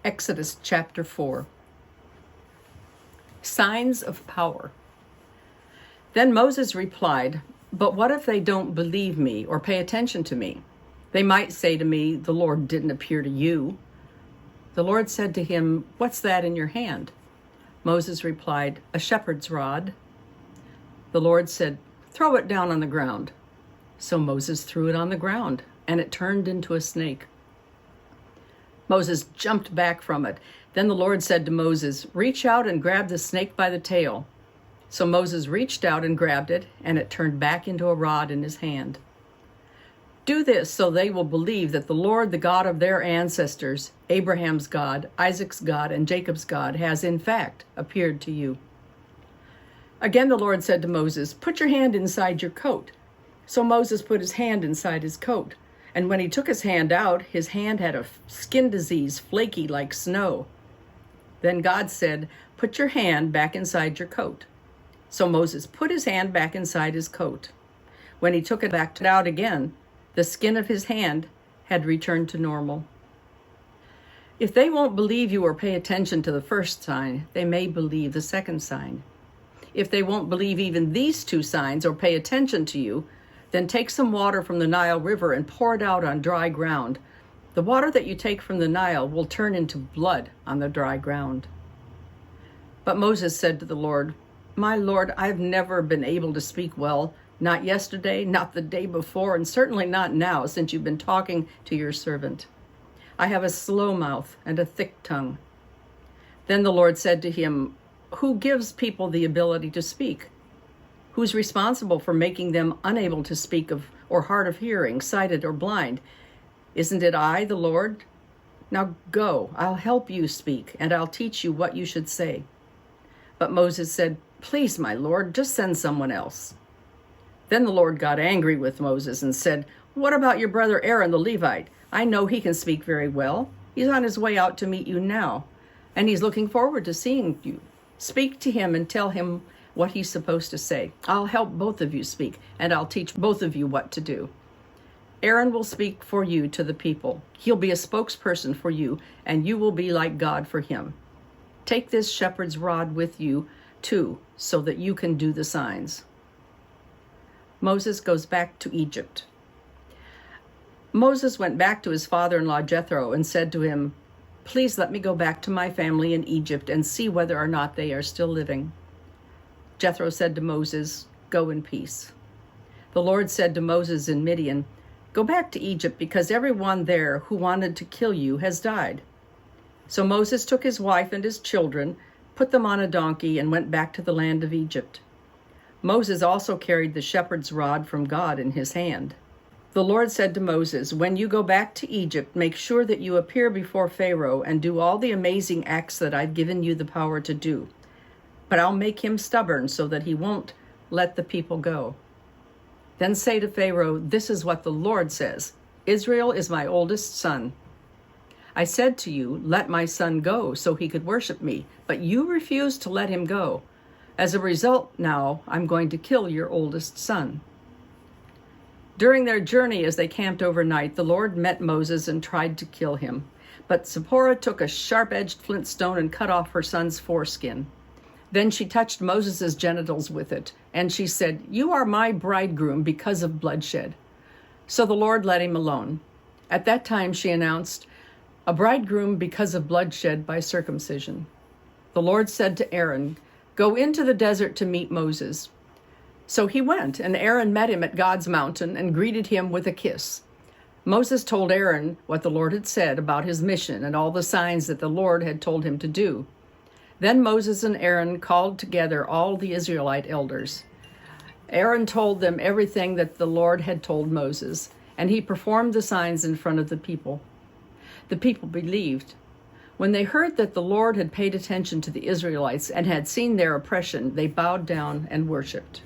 Exodus chapter 4. Signs of power. Then Moses replied, "But what if they don't believe me or pay attention to me? They might say to me, 'The Lord didn't appear to you.'" The Lord said to him, "What's that in your hand?" Moses replied, "A shepherd's rod." The Lord said, "Throw it down on the ground." So Moses threw it on the ground, and it turned into a snake. Moses jumped back from it. Then the Lord said to Moses, "Reach out and grab the snake by the tail." So Moses reached out and grabbed it, and it turned back into a rod in his hand. "Do this so they will believe that the Lord, the God of their ancestors, Abraham's God, Isaac's God, and Jacob's God, has in fact appeared to you." Again the Lord said to Moses, "Put your hand inside your coat." So Moses put his hand inside his coat. And when he took his hand out, his hand had a skin disease, flaky like snow. Then God said, "Put your hand back inside your coat." So Moses put his hand back inside his coat. When he took it back out again, the skin of his hand had returned to normal. If they won't believe you or pay attention to the first sign, they may believe the second sign. If they won't believe even these two signs or pay attention to you, then take some water from the Nile River and pour it out on dry ground. The water that you take from the Nile will turn into blood on the dry ground. But Moses said to the Lord, "My Lord, I've never been able to speak well, not yesterday, not the day before, and certainly not now, since you've been talking to your servant. I have a slow mouth and a thick tongue." Then the Lord said to him, "Who gives people the ability to speak? Who's responsible for making them unable to speak or hard of hearing, sighted or blind? Isn't it I, the Lord? Now go, I'll help you speak, and I'll teach you what you should say." But Moses said, "Please, my Lord, just send someone else." Then the Lord got angry with Moses and said, "What about your brother Aaron the Levite? I know he can speak very well. He's on his way out to meet you now, and he's looking forward to seeing you. Speak to him and tell him what he's supposed to say. I'll help both of you speak, and I'll teach both of you what to do. Aaron will speak for you to the people. He'll be a spokesperson for you, and you will be like God for him. Take this shepherd's rod with you, too, so that you can do the signs." Moses goes back to Egypt. Moses went back to his father-in-law Jethro and said to him, "Please let me go back to my family in Egypt and see whether or not they are still living." Jethro said to Moses, "Go in peace." The Lord said to Moses in Midian, "Go back to Egypt, because everyone there who wanted to kill you has died." So Moses took his wife and his children, put them on a donkey, and went back to the land of Egypt. Moses also carried the shepherd's rod from God in his hand. The Lord said to Moses, "When you go back to Egypt, make sure that you appear before Pharaoh and do all the amazing acts that I've given you the power to do. But I'll make him stubborn so that he won't let the people go. Then say to Pharaoh, 'This is what the Lord says. Israel is my oldest son. I said to you, let my son go so he could worship me, but you refused to let him go. As a result, now I'm going to kill your oldest son.'" During their journey, as they camped overnight, the Lord met Moses and tried to kill him. But Zipporah took a sharp-edged flint stone and cut off her son's foreskin. Then she touched Moses' genitals with it, and she said, "You are my bridegroom because of bloodshed." So the Lord let him alone. At that time she announced, "A bridegroom because of bloodshed by circumcision." The Lord said to Aaron, "Go into the desert to meet Moses." So he went, and Aaron met him at God's mountain and greeted him with a kiss. Moses told Aaron what the Lord had said about his mission and all the signs that the Lord had told him to do. Then Moses and Aaron called together all the Israelite elders. Aaron told them everything that the Lord had told Moses, and he performed the signs in front of the people. The people believed. When they heard that the Lord had paid attention to the Israelites and had seen their oppression, they bowed down and worshipped.